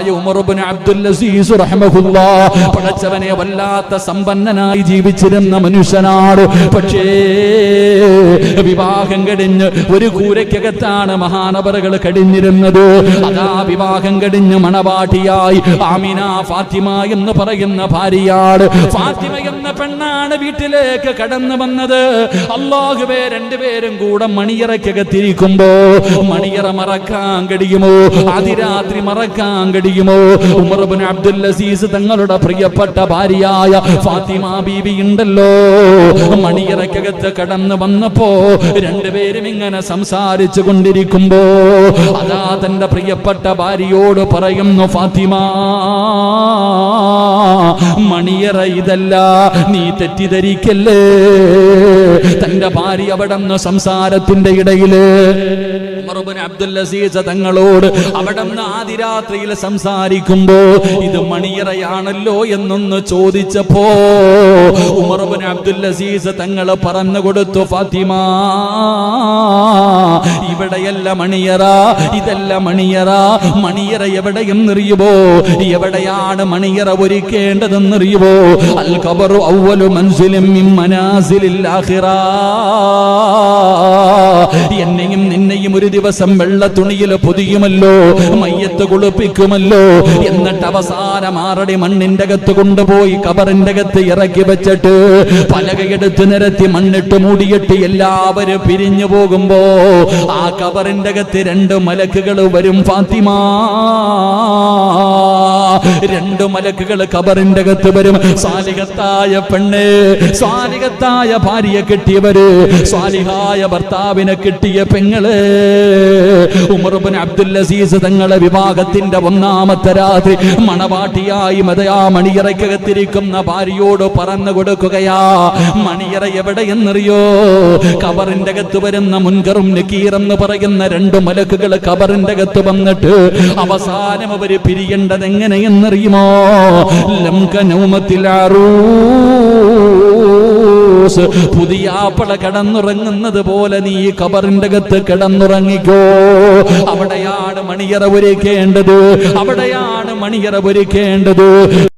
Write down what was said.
മഹാനായ ഉമർ ഇബ്നു അബ്ദുൽ അസീസ് റഹ്മഹുല്ലാഹ് പടച്ചവനെ വല്ലാത്ത സമ്പന്നനായി ജീവിച്ചിരുന്ന മനുഷ്യനാണ്. പക്ഷേ വിവാഹം കഴിഞ്ഞ് ഒരു കൂരയ്ക്കകത്താണ് മഹാനവറുകൾ കഴിഞ്ഞിരുന്നത്. അതാ വിവാഹം കഴിഞ്ഞ് മണവാട്ടിയായി ആമിന ഫാത്തിമ എന്ന് പറയുന്ന ഭാര്യയാണ്. ഫാത്തിമ എന്ന പെണ്ണാണ് വീട്ടിലേക്ക് കടന്നു വന്നത്. അല്ലാഹുവേ, രണ്ടുപേരും കൂടെ മണിയറയ്ക്കകത്തിരിക്കുമ്പോ മണിയറ മറക്കാൻ കഴിയുമോ? അതിരാത്രി മറക്കാൻ കഴിയുമോ? ഉമർ ഇബ്നു അബ്ദുൽ അസീസ് തങ്ങളുടെ പ്രിയപ്പെട്ട ഭാര്യയായ ഫാത്തിമ ബീവി ഉണ്ടല്ലോ, മണിയറയ്ക്കകത്ത് കടന്നു വന്നപ്പോ രണ്ടുപേരും ഇങ്ങനെ സംസാരിച്ചു കൊണ്ടിരിക്കുമ്പോ അതാ തന്റെ പ്രിയപ്പെട്ട ഭാര്യയോട് പറയുന്നു, ഫാത്തിമ, മണിയറ ഇതല്ല, നീ തെറ്റിദ്ധരിക്കല്ലേ. തന്റെ ഭാര്യ അവിടെ നിന്ന് സംസാരത്തിന്റെ ഇടയില് ഉമർ ഇബ്നു അബ്ദുൽ അസീസ് തങ്ങളോട് അവിടെ നിന്ന് ആദിരാത്രിയിൽ സംസാരിക്കുമ്പോ ഇത് മണിയറയാണല്ലോ എന്നൊന്ന് ചോദിച്ചപ്പോ ഉമർ ഇബ്നു അബ്ദുൽ അസീസ് തങ്ങൾ പറഞ്ഞു കൊടുത്തു, ഫാത്തിമ, ഇവിടെയല്ല മണിയറ, ഇതല്ല മണിയറ. മണിയറ എവിടെയെന്നറിയുമോ? എവിടെയാണ് മണിയറ ഒരുക്കേണ്ടതെന്നറിയുമോ? അൽ ഖബറു അവ്വലു മൻസിലിൻ മിൻ മനാസിലിൽ ആഖിറ. എന്നെയും നിന്നെയും ഒരു ദിവസം വെള്ള തുണിയിൽ പൊതിയുമല്ലോ, മയ്യത്ത് കുളിപ്പിക്കുമല്ലോ, എന്നിട്ട് അവസാനം 6 അടി മണ്ണിന്റെ അകത്ത് കൊണ്ടുപോയി കബറിന്റെ അകത്ത് ഇറക്കി വെച്ചിട്ട് പലകയെടുത്ത് നിരത്തി മണ്ണിട്ട് മൂടിയിട്ട് എല്ലാവരും പിരിഞ്ഞു പോകുമ്പോ ആ കബറിന്റെ അകത്ത് 2 മലക്കുകൾ വരും. ഫാത്തിമ, 2 മലക്കുകൾ കബറിന്റെ അകത്ത് വരും. സ്വാലിഹത്തായ പെണ്ണ്, സ്വാലിഹത്തായ ഭാര്യയെ കിട്ടിയവര്, സ്വാലിഹായ ഭർത്താവിനെ കിട്ടിയ പെങ്ങള്. ഉമർ ഇബ്നു അബ്ദുൽ അസീസ് തങ്ങളെ വിവാഹത്തിന്റെ 1ാമത്തെ രാത്രി മണവാട്ടിയായി മണിയറയ്ക്കകത്തിരിക്കുന്ന ഭാര്യയോട് പറഞ്ഞു കൊടുക്കുകയാ, മണിയറ എവിടെയെന്നറിയോ? കബറിന്റെ അകത്ത് വരുന്ന മുൻകറും നക്കീറെന്ന് പറയുന്ന 2 മലക്കുകൾ കബറിന്റെ അകത്ത് വന്നിട്ട് അവസാനം അവര് പിരിയേണ്ടത് എങ്ങനെയെന്നറിയുമോ? പുതിയ ആപ്പള കിടന്നുറങ്ങുന്നത് പോലെ നീ കബറിന്റെ അകത്ത് കിടന്നുറങ്ങിക്കോ. അവിടെയാണ് മണിയറ ഒരുക്കേണ്ടത്, അവിടെയാണ് മണിയറ ഒരുക്കേണ്ടത്.